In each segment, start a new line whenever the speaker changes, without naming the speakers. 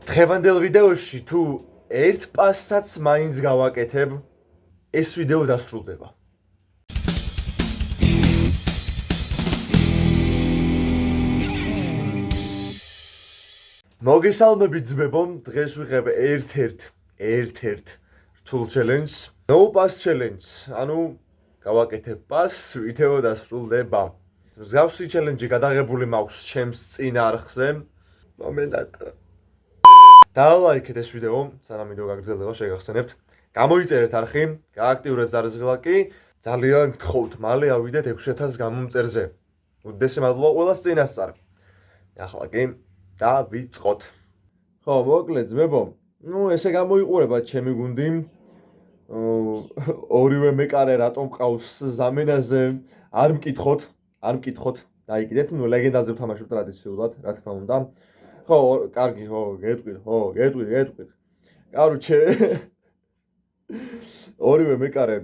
დღევანდელ ვიდეოში თუ ერთ პასსაც მაინც გავაკეთებ, ეს ვიდეო დასრულდება. მოგესალმებით ძმებო, დღეს ვიღებ ერთ-ერთ რთულ ჩელენჯს, no pass challenge. ანუ გავაკეთებ პასს, ვიდეო დასრულდება. მსგავსი ჩელენჯი გადაღებული მაქვს ჩემს წინააღმზე. მომენტად დალაიქეთ ეს ვიდეო, სანამ ვიდეო გაგრძელდება, შეგახსენებთ. გამოიწერეთ არხი, გააქტიურეთ ზარზღლაკი, ძალიან გთხოვთ, მალე ავიდეთ 6000 გამომწერზე. უდიდესი მადლობა ყველას წინასწარ. ახლა კი დავიწყოთ. ხო, მოკლედ ძმებო, ესე გამოიყურება ჩემი გუნდი. ორივე მეკარე რატომ ყავს ზამენაზე, არ მკითხოთ, დაიკიდეთ, ლეგენდაზე ვთამაშობ ტრადიციულად, რა თქმა უნდა. ხო, კარგი, გეტყვით. კაროჩე ორივე მეკარე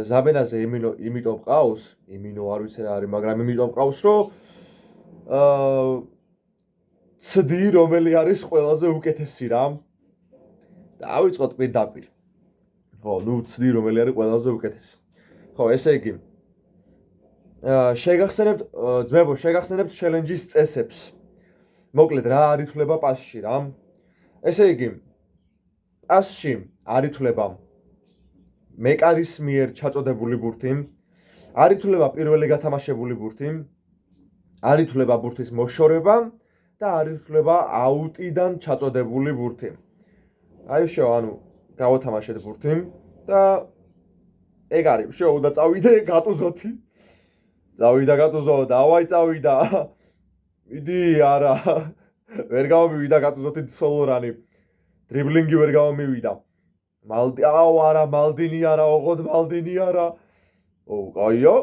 ზაბენაზე იმიტომ ყავს, არ ვიცი რა არის, მაგრამ იმიტომ ყავს, რომ ცდი რომელი არის ყველაზე უკეთესი რა. დავიწყოთ პირდაპირ. ხო, ცდი რომელი არის ყველაზე უკეთესი. ხო, ესე იგი შეგახსენებთ ჩელენჯის წესებს. მოკლედ რა არ ითვლება პასში რა. ესე იგი პასში არ ითვლება მეკარის მიერ ჩაწოდებული ბურთი, არ ითვლება პირველი გათამაშებული ბურთი, არ ითვლება ბურთის მოშორება და არ ითვლება აუტიდან ჩაწოდებული ბურთი. აი შო, ანუ გავათამაშეთ ბურთი და ეგ არის, შო, უნდა წავიდე გატუზოთი. წავიდა გატუზო, დავაი წავიდა. მიდი, არა. ვერ გამომივიდა გატუზოთი სოლორანი. დრიბლინგი ვერ გამომივიდა. მალდინი არა, ოღონდ მალდინი არა. კაია.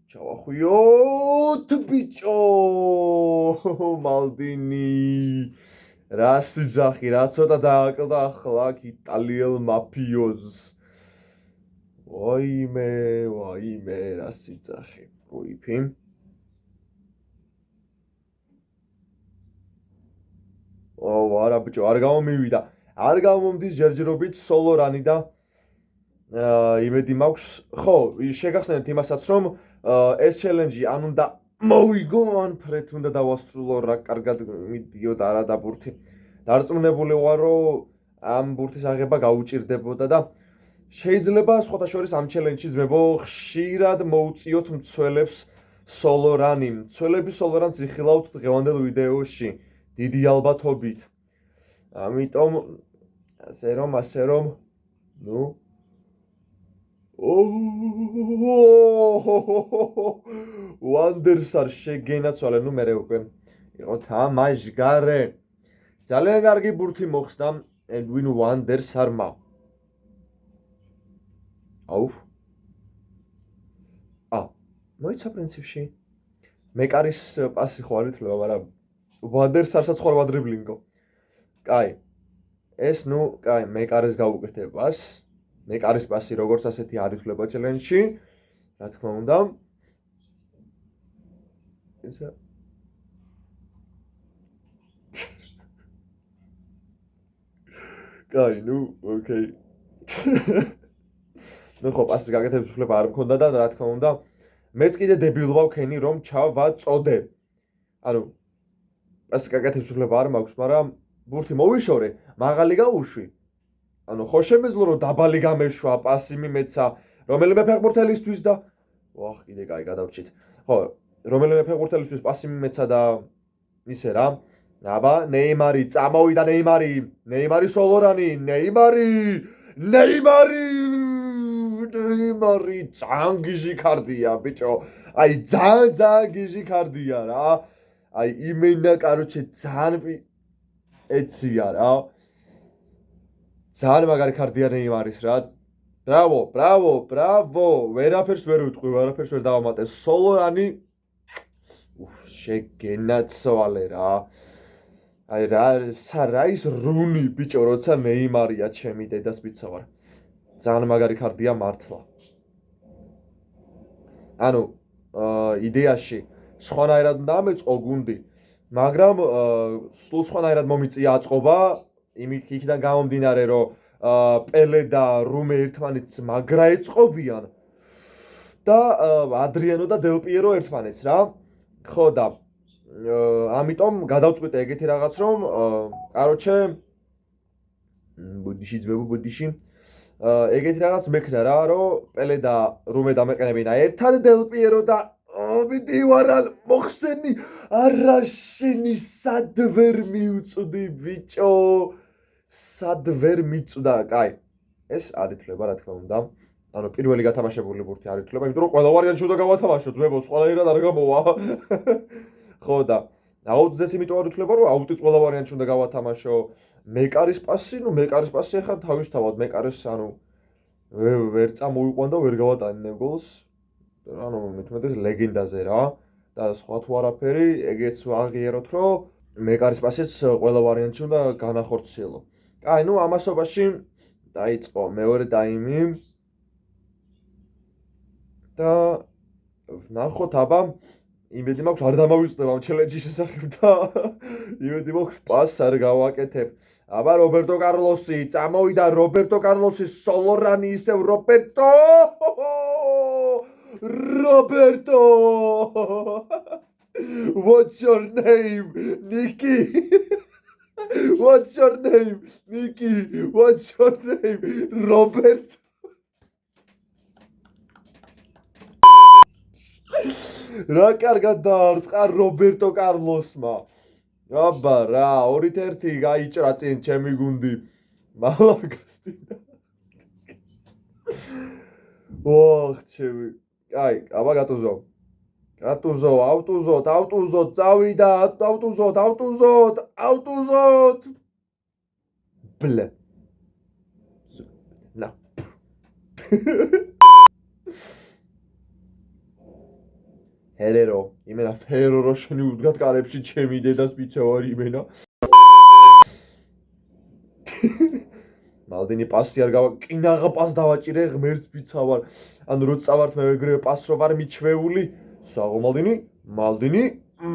ჩავახვიოთ, ბიჭო. მალდინი. რა სიძახი, რა ცოტა დააკლდა ახლა იტალიელ მაფიოზს. ვაიმე, რა სიძახი. როიფი. არა ბიჭო, არ გამომივიდა. არ გამომდის ჯერჯერობით სოლორანი და იმედი მაქვს. ხო, შეგახსენებთ იმასაც, რომ ეს ჩელენჯი ან უნდა მოვიგო, ან ფრეთ უნდა დავასრულო, რა კარგად მიდიოდა არა და ბურთი. დარწმუნებული ვარ, რომ ამ ბურთის აღება გაუჭირდებოდა და შეიძლება სხვათა შორის ამ ჩელენჯში ძმებო ხშირად მოუწიოთ მცველებს სოლორანი. მცველები სოლორანს იხილავთ დღევანდელ ვიდეოში დიდი ალბათობით. ამიტომ ასე რომ ვანდერსარ შეგენაცვალე, მერე უკვე იყო თამაშგარე. ძალიან კარგი ბურთი მოხსნა ედვინ ვანდერსარმა. მოიცა პრინციპში მეკარის პასი ხო არ ითვლება, მაგრამ ვანდერსარსაც ხوار დრიბლინგო. კაი. ეს კაი, მეკარის გავუკეთებ პასს. მეკარის პასი როგორც ასეთი არ ითვლება ჩელენჯში. რა თქმა უნდა. ესა კაი, ოკეი. ხო, პასი გაკეთების უფლება არ მქონდა და რა თქმა უნდა, მეც კიდე დებილი ვქენი რომ ჩავაწოდე. ანუ პასი გაკეთების უფლება არ მაქვს, მაგრამ ბურთი მოვიშორე, მაღალი გაუშვი. ანუ ხო შემეძლო რომ დაბალი გამეშვა, პასი მიმეცა რომელიმე ფეხბურთელისთვის და კიდე კაი გადავრჩით. ხო, რომელიმე ფეხბურთელისთვის პასი მიმეცა და ისე რა. აბა, ნეიმარი, წამოვიდა ნეიმარი სოლორანი, ნეიმარი ძალიან გიჟი ქარდია, ბიჭო. აი, ძალიან გიჟი ქარდია რა. აი, იმენა, კაროჩე, ძალიან ეცია რა. ძალიან მაგარი ქარდია ნეიმარის რა. ბრავო. ვერაფერს ვერ ვიტყვი, ვერაფერს ვერ დავამატებ. სოლორანი შეგენაცვალე რა. აი რა ის რუნი ბიჭო, როცა ნეიმარია ჩემი დედას მიცავარ. ძალიან მაგარი ქარდია მართლა. ანუ იდეაში სხვანაირად უნდა ამეწყო გუნდი, მაგრამ სულ სხვანაირად მომიწია აწყობა, იქიდან გამომდინარე, რომ პელე და რუმე ერთმანეთს მაგრა ეწყობიან და ადრიანო და დელ პიერო ერთმანეთს რა. ხო და ამიტომ გადავწყვიტე ეგეთი რაღაც, რომ კაროჩე ბუდიში ეგეთი რაღაც მექნა რა, რომ პელე და რუმე დამეყენებინა ერთად დელ პიერო და მიდივარალ მოხსენი არა შენი სად ვერ მიუწვდი ბიჭო, სად ვერ მიწვდა. კაი, ეს არ ითვლება რა თქმა უნდა. ანუ პირველი გათამაშებული ბურთი არ ითვლება, იმიტომ რომ ყველა ვარიანტი უნდა გავათამაშოთ, ძმებო, სხვანაირად არ გამოვა. ხო და აუტზეც იმიტომ არ ითვლება, რომ აუტიც ყველა ვარიანტი უნდა გავათამაშო. მეკარის პასი, ну მეკარის პასი ახლა თავისთავად მეკარის ანუ ვერ წამოიყვან და ვერ გავატანინე გოლს. ანუ მithumetes ლეგენდაზე რა და სხვა თუ არაფერი, ეგეც აღიაროთ, რომ მეკარის პასიც ყველა ვარიანტში უნდა განახორციელო. კაი, ну ამასობაში დაიწყო მეორე ტაიმი და ვნახოთ აბა იმედი მაქვს არ დამავიწყდება ამ ჩელენჯის შესახებ და იმედი მაქვს პასს არ გავაკეთებ. აბა რობერტო კარლოსი წამოვიდა, რობერტო კარლოსი სოლორანი ისევ რობერტო What's your name, Nicky? What's your name, Nicky? What's your name, Robert? რა კარგად დაარტყა რობერტო კარლოსმა. აბა რა, 2-1 გაიჭრა წინ ჩემი გუნდი მალაგას წინ. ოხ, ჩემი. აი, აბა გატუზო. გატუზო, ავტუზოთ, წავიდა, ავტუზოთ. ბლე. ნა. ჰერერო, იმენა ფერორო შენი უდგათ კარებში ჩემი დედას პიცევარი იმენა. მალდინი პასი არ კინაღა პას დავაჭირე ღმერთს პიცავარ. ანუ რო წავართ მე ეგრევე პას რო ვარ მიჩვეული. საღო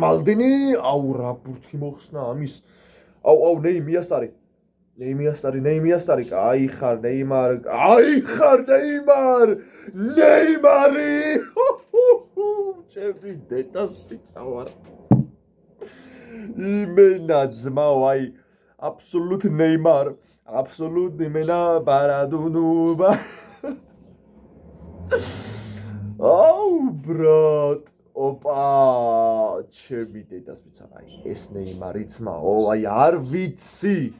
მალდინი, აუ რა ბურთი მოხსნა ამის. აუ ნეიმიასტარი. აი ხარ ნეიმარი. ჩემი დედას პიცავარ. იმენა ძმაო, აი აბსოლუტ ნეიმარ. Absolut imena baradunova. Oh, brat. Opa, ჩემი დედას პიცავარ. აი ეს ნეიმარიც მაო, აი არ ვიცი.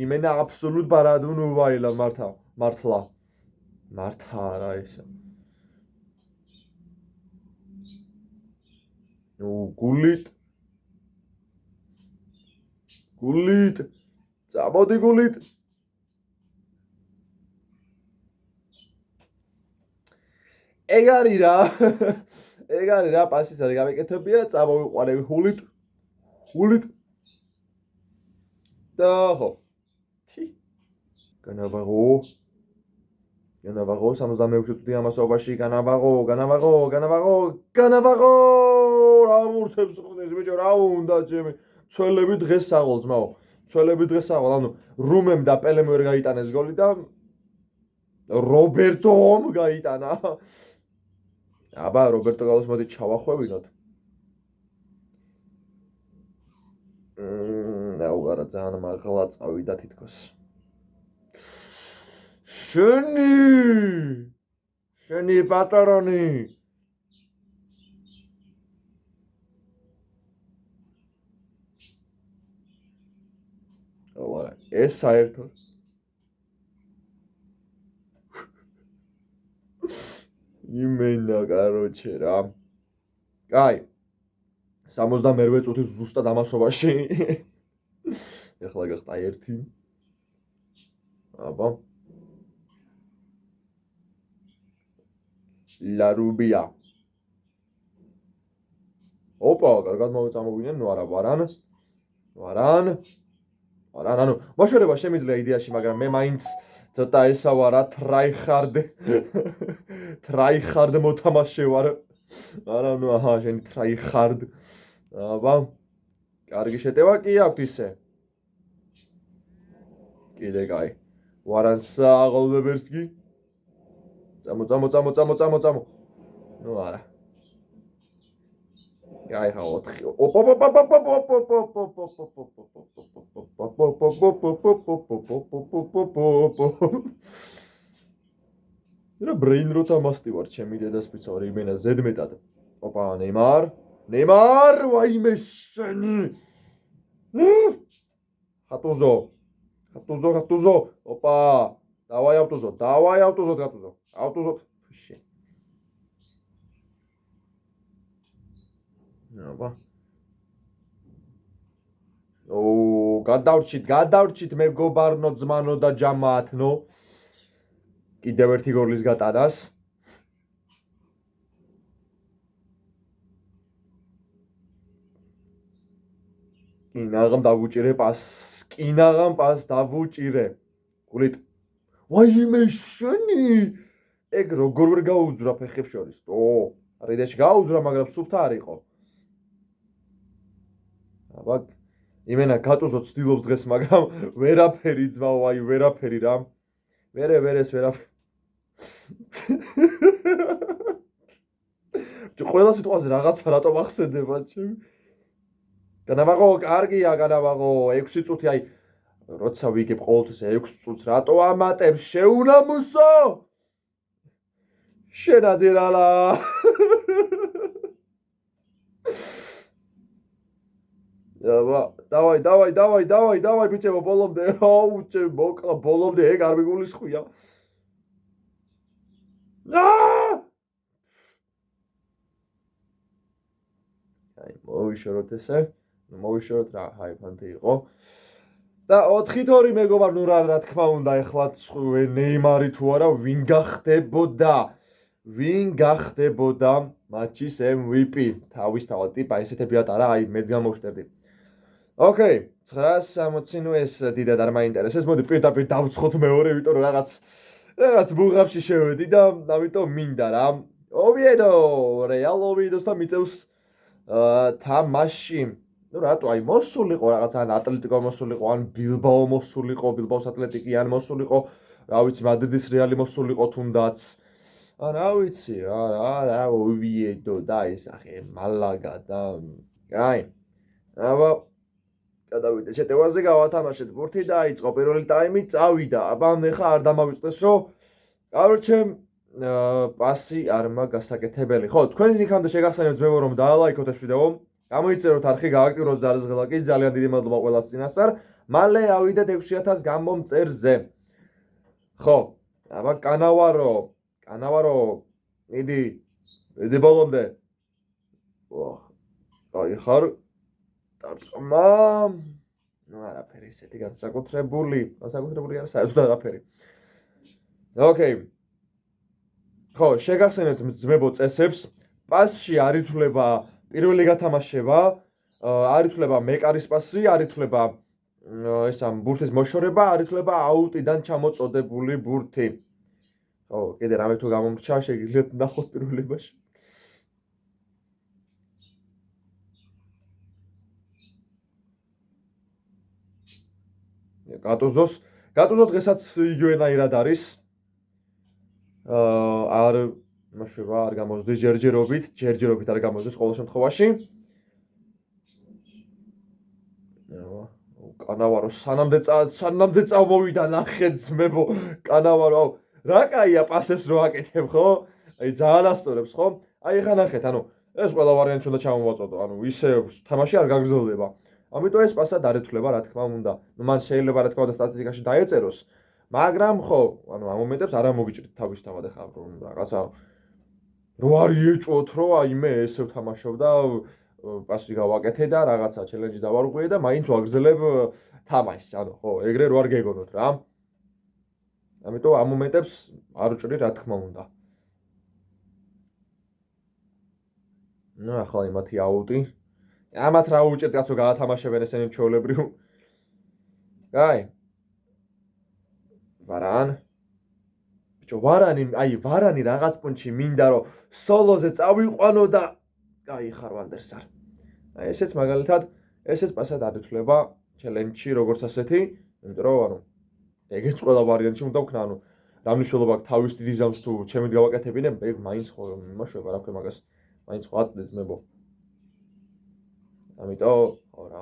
იმენა აბსოლუტ ბარადუნუვა ელა მართლა რა ესა. ნუ გულით. წამოდი გულით. ეგ არის რა, პასიც არის გავეკეთებია, წამოვიყვანე გულით. და ხო. განავაღო 66 წუთი ამასობაში განავაღო. რა მურთებს ხდეს ბიჭო, რა უნდა ჩემი ცველები დღეს საღოლ ძმაო. ანუ რუმემ და პელემ ვერ გაიტანეს გოლი და რობერტომ გაიტანა. აბა რობერტო კარლოს მოდი ჩავახვევინოთ. ნაუგარა ძალიან მაღლა წავიდა თითქოს. შენი პატრონი. აბა ეს საერთოდ იმენა კაროჩე რა. კაი. 68 წუთი ზუსტად ამასობაში. ეხლა გახდა 1. აბა. ლა რუბია. ოპა, კარგად მოვიწამოვიდნენ, ნუ არა ვარან. ანუ მოშორება შემიძლია იდეაში, მაგრამ მე მაინც ცოტა ესა ვარ, ტრაიხარდ მოთამაშე ვარ. არა, ნუ შენი ტრაიხარდ. აბა, კარგი შეტევა კი აქვს ისე. კიდე კაი. ვარანსა ღოლბებერსკი. წამო. ნუ არა. კაი ხა 4. რა ბრეინ როთა მასტი ვარ ჩემი დედასპიცა ორი იმენა ზედმეტად. ოპა, ნეიმარ, ვაიმე შენი. ხატუზო. ოპა, დავაი ავტუზო, გატუზო. ავტუზო. შე. აბა. გადავრჩით მეგობარნო ძმანო და ჯამაათნო. კიდევ ერთი გოლის გატანას. კინაღამ დავუჭირე პას დავუჭირე. გულით. ვაიმე შენი. ეგ როგორ ვერ გაუძვრა ფეხებს შორის. რიდეში გაუძვრა, მაგრამ სუფთა არ იყო. აბა, იმენა გატუზო ცდილობს დღეს, მაგრამ ვერაფერი ძმაო, აი ვერაფერი რა. ვერაფერი. ყველა სიტყვაზე რაღაცა რატომ ახსენდება ჩემი? განავაღო, კარგია, 6 წუთი, აი როცა ვიგებ ყოველთვის 6 წუთს რატო ამატებს შეუნამუსო? შენაძერალა. დავაი ბიჭებო ბოლომდე. აუ, მოკლა ბოლომდე ეგ არ მიგულისხმია. აი, მოვიშოროთ ესე. მოვიშოროთ რა, ჰაი ფანტი იყო. და 4-2 მეგობარ, ნუ რა თქმა უნდა, ეხლა ნეიმარი თუ არა, ვინ გახდებოდა მატჩის MVP? თავისთავად ტიპა ესეთები ატარა, აი მეც გამოვშტერდი. ოკეი, 960 ნუ ეს დიდად არ მაინტერესებს. მოდი პირდაპირ დავცხოთ მეორე, იმიტომ რომ რაღაც ბუღაბში შევედი და ამიტომ მინდა რა. ოვიედო, რეალ ოვიედოსთან მიწევს თამაში. ნუ რატო აი მოსულიყო რაღაც ან ატლეტიკო მოსულიყო, ან ბილბაო მოსულიყო, ბილბაოს ატლეტიკი ან მოსულიყო, რა ვიცი, მადრიდის რეალი მოსულიყო თუნდაც. რა ვიცი, რა ოვიედო და ეს ახე მალაგა და აი. აბა გადავიდე შეტევაზე, გავათამაშეთ ბურთი და აიწყო პირველი ტაიმი, წავიდა. აბა ხა არ დამავიწყდეს რომ კაროჩე პასი არ მაგასაკეთებელი. ხო, თქვენ იქამდე შეგახსენებთ მე რომ დაალაიქოთ ეს ვიდეო. გამოიწეროთ არხი, გააქტიუროთ ზარზღლაკი, ძალიან დიდი მადლობა ყველას წინასწარ. მალე ავიდეთ 6000 გამომწერზე. ხო, აბა კანავარო, მიდი ბოლომდე. აი ხარ დარტყმა. ნუ არაფერი ისეთი განსაკუთრებული არა, საერთოდ არაფერი. ოკეი. ხო, შეგახსენებთ ძმებო წესებს. პასში არ ითვლება პირველი გათამაშება, არ ითვლება მეკარის პასი, არ ითვლება ბურთის მოშორება, არ ითვლება აუტიდან ჩამოწოდებული ბურთი. ხო, კიდე რამე თუ გამომრჩა, შეგიძლიათ ნახოთ პირველებაში. გატუზო დღესაც იგივენაირად არის. არ მოშვება, არ გამოსდეს ჯერჯერობით არ გამოსდეს ყოველ შემთხვევაში. კანავარო სანამდე წამოვიდა ნახეთ ძმებო, კანავარო, აუ, რა კაია პასებს რო აკეთებ, ხო? აი ძალიან ასწორებს, ხო? აი ხა ნახეთ, ანუ ეს ყველა ვარიანტი უნდა ჩამოვაწოდო, ანუ ისე თამაში არ გაგრძელდება. ამიტომ ეს პასად არ ეთვლება, რა თქმა უნდა. ნუ მან შეიძლება რა თქმა უნდა სტატისტიკაში დაეწეროს, მაგრამ ხო, ანუ ამ მომენტებს არ ამოგიჭრით თავისთავად ხა რაღაცა რო არ იეჭვოთ, რომ აიმე ესე ვთამაშობ და პასი გავაკეთე და რაღაცა ჩელენჯი დავარღვიე და მაინც ვაგრძელებ თამაშს, ანუ ხო, ეგრე რო არ გეგონოთ რა. ამიტომ ამ მომენტებს არ უჭრი, რა თქმა უნდა. ნუ ახლა იმათი აუტი. ამათ რა უჭერთ კაცო გაათამაშებენ ესენი ჩვეულებრივ. კაი. ვარანი რაღაც პუნჩი მინდა რომ სოლოზე წავიყვანო და კაი ხარ ვანდერსარ. აი ესეც მაგალითად ესეც პასად არ ითვლება ჩელენჯში როგორც ასეთი, იმიტომ რომ ანუ ეგეც ყველა ვარიანტში უნდა ვქნა, ანუ რა მნიშვნელობა აქვს თავის დიდი ზამს თუ ჩემით გავაკეთებინე, ეგ მაინც ხო იმაშובה რა ქვია მაგას, მაინც ხო აწდეს ძმებო. ამიტომ ხო რა.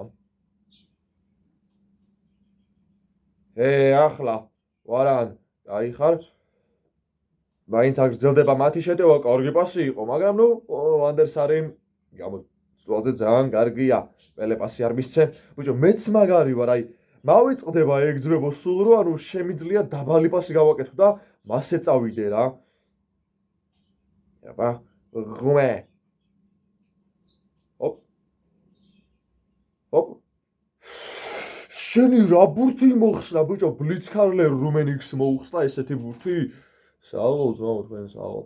ახლა ვარან, აი ხარ. მაინც აქ გრძელდება მათი შეტევა, კარგი პასი იყო, მაგრამ ნუ ვანდერსარი სიტუაციაზე ძალიან კარგია. პელე პასი არ მისცემ. ბიჭო, მეც მაგარი ვარ, აი მავიწყდება ეგ ძმებო სულ რო ანუ შემიძლია დაბალი პასი გავაკეთო და მასე წავიდე რა. აბა, ღუმე. ოპ. ოპ. შენი რა ბურთი მოხსნა ბიჭო, ბლიცკარლერ რუმენიქს მოუხსნა ესეთი ბურთი? საალო ძმაო თქვენ საალო.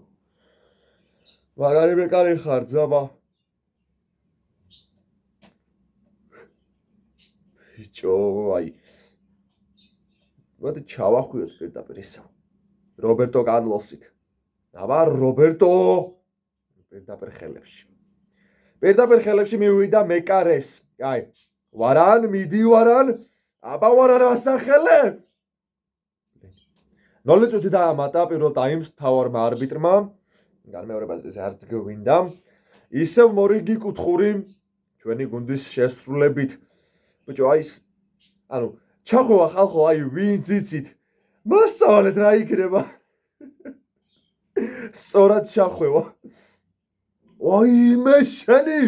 მაგარი ბეკარი ხარ ძაბა. ბიჭო, აი. მოდი ჩავახვიოთ პირდაპირ ისო. რობერტო კარლოსით. აბა რობერტო პირდაპირ ხელებში. პირდაპირ ხელებში მივიდა მეკარეს. აი, ვარან, მიდი ვარან. აბა ვარან ასახელე. 0 წუთი დაამატა პირველ ტაიმს თავარმა არბიტრმა. განმეორებაზე არც გვინდა. ისევ მორიგი კუთხური ჩვენი გუნდის შესრულებით. ბიჭო, აი ანუ ჩახვევა ხალხო, აი ვინ ძიცით. მასწავლეთ რა იქნება. სწორად ჩახვევა. ვაიმე შენი.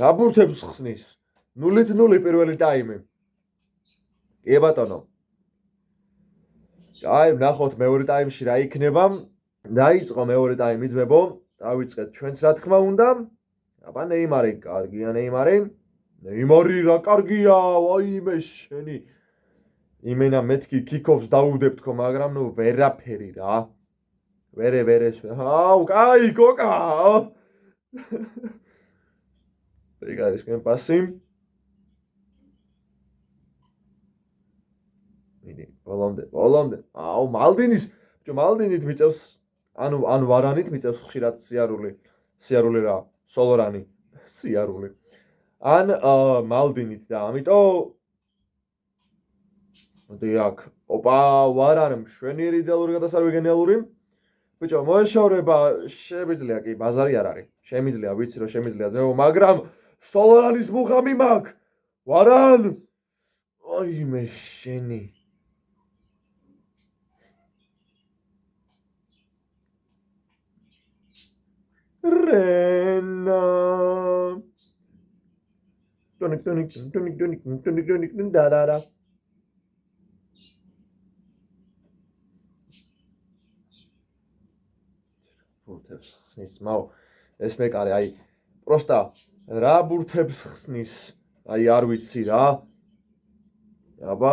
რა ბურთებს ხსნის? 0-0 პირველი ტაიმი. კი ბატონო. აი, ნახოთ მეორე ტაიმში რა იქნება. დაიწყო მეორე ტაიმი ძმებო. დავიწყეთ ჩვენც რა თქმა უნდა. აბა ნეიმარი, კარგია ნეიმარი. ნეიმარი რა კარგია, ვაიმე შენი. იმენა მეთქი კიკოფს დაუდებთქო, მაგრამ ნუ ვერაფერი რა. ვერე. აუ, კაი, კოკა. ეგ არის კენ პასი. მიდი, ბოლომდე. აუ, მალდინის, ბიჭო, მალდინით მიწევს, ანუ ვარანით მიწევს ხშირად სიარული რა, სოლორანი, სიარული. ან მალდინით და ამიტომ მოდი აქ. ოპა, ვარან მშვენიერი იდეალური გადასარევი გენიალური. ბიჭო, მოეშორება, შემიძლია კი, ბაზარი არ არის. შემიძლია, ვიცი რომ შემიძლია ძმებო, მაგრამ სოლორანის მუხამი მაქვს. ვარან! აიმე შენი. რენა. ტონიკ და. ბურთებს ხსნის მაო ეს მეკარე აი პროსტა რა ბურთებს ხსნის აი არ ვიცი რა აბა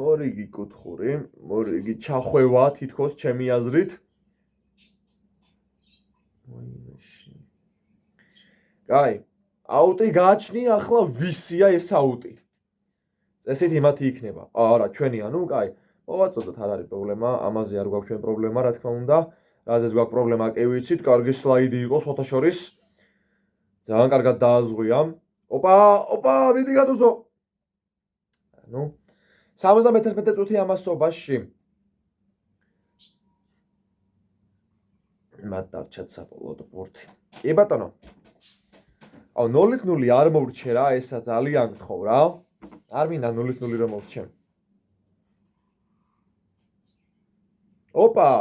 მორიგი კუთხური მორიგი ჩახვევა თითქოს ჩემი აზრით კაი აუტი გააჩნი ახლა ვისია ეს აუტი წესით იმათი იქნება არა ჩვენია ნუ კაი მოვაწოდოთ არ არის პრობლემა ამაზე არ გვაქვს ჩვენ პრობლემა რა თქმა უნდა რაზეც გვაქვს პრობლემა კი ვიცით კარგი სლაიდი იყო სხვათა შორის ძალიან კარგად დააზღვია ოპა მიდი გადუსო ნუ 71 წუთი ამასობაში მათ დარჩათ საბოლოოდ ბურთი კი ბატონო აუ 0-0 არ მოვრჩე რა ესა ძალიან გთხოვ რა არ მინდა 0-0 რომ მოვრჩე ოპა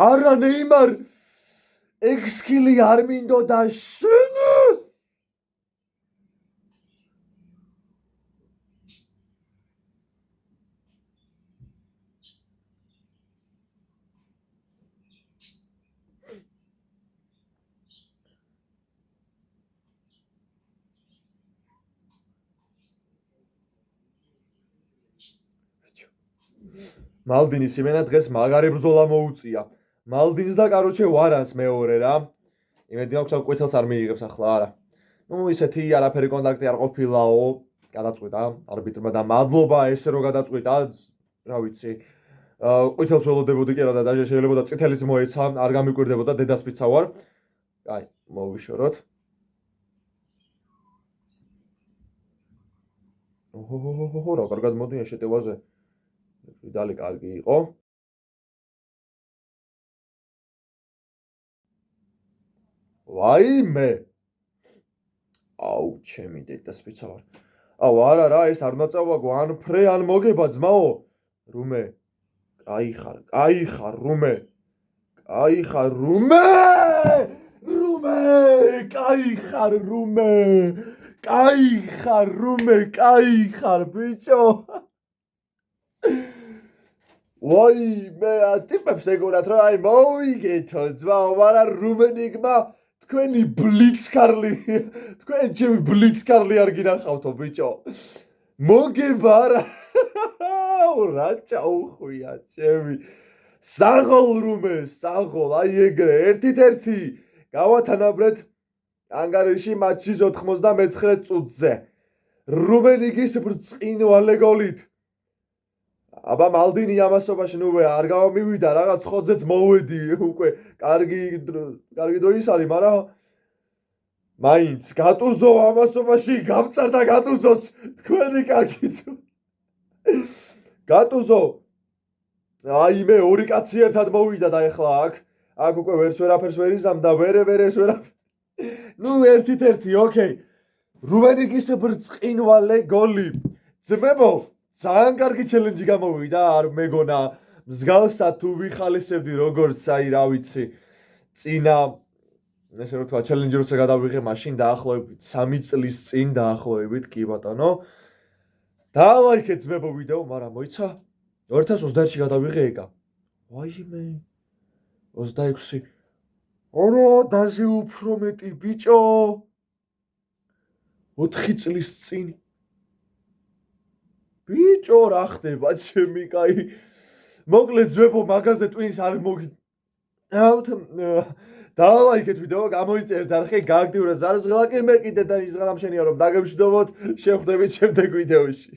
არა ნეიმარ ექსკილი არ მინდოდა შენ მალდინის იმენა დღეს მაგარი ბრძოლა მოუწია მალდინს და კაროჩე ვარანს მეორე რა იმედი აქვს ამ ყვითელს არ მიიღებს ახლა არა ნუ ისეთი არაფერი კონტაქტი არ ყოფილაო გადაწყვიტა არბიტრმა და მადლობა ესე რომ გადაწყვიტა რა ვიცი ყვითელს ველოდებოდი კი რა და შეიძლება წითელიც მოეცა არ გამიკვირდებოდა დედასპიცა ვარ კაი, მოვიშოროთ. ოჰოჰოჰო, რა კარგად მოდიან შეტევაზე. ვიდალი კარგი იყო. ვაიმე. აუ, ჩემი დედასპიცა ვარ. აუ, არა რა, ეს არ უნდა წავაგო, ან ფრე, ან მოგება ძმაო. რუმე. კაი ხარ, რუმე. კაი ხარ, რუმე! რუმე! კაი ხარ, რუმე! კაი ხარ, რუმე, კაი ხარ, ბიჭო! ვაიმე, ტიპებს ეგონათ რა, აი მოვიგეთო ძმაო, მაგრამ რუმენიკმა თქვენი ბლიცკარლი, თქვენ ჩემი ბლიცკარლი არ გინახავთო ბიჭო. მოგება რა. რა ჩაუხვია ჩემი. საღოლ რუმე, საღოლ, აი ეგრე, ერთით-ერთი. გავათანაბრეთ ანგარიში მატჩის 99 წუთზე. რუმენიკის ბრწყინვალე გოლით. აბა მალდინი ამასობაში ნუვე არ გამომივიდა, რაღაც ხოძეც მოვედი უკვე. კარგი დრო ის არის, მაგრამ მაინც გატუზო ამასობაში გამწარდა გატუზოც თქვენი კარგიც. გატუზო. აიმე ორი კაცი ერთად მოვიდა და ეხლა აქ უკვე ვერაფერს ვერ იზამდა, ვერეს ვერაფერს. ნუ ერთით-ერთი, ოკეი. რუმენიკის ბრწყინვალე გოლი. ძმებო, ძალიან კარგი ჩელენჯი გამოვიდა, არ მეგონა მსგავსად თუ ვიხალისებდი როგორც აი რა ვიცი წინა ესე რომ თქვა ჩელენჯი როცა გადავიღე მაშინ დაახლოებით 3 წლის წინ დაახლოებით კი ბატონო დაალაიქეთ ძმებო ვიდეო მაგრამ მოიცა 2021-ში გადავიღე ეგა ვაიმე 26 ორო დაჟე უფრო მეტი ბიჭო 4 წლის წინ ბიჭო რა ხდება ჩემი კაი მოკლედ ძმებო მაგაზე ტვინს არ მოგი დაალაიქეთ ვიდეო გამოიწერეთ არხი გააქტიურეთ ზარზღლაკი მე კიდე და ის ღამშენია რომ დაგემშვიდობოთ შევხვდებით შემდეგ ვიდეოში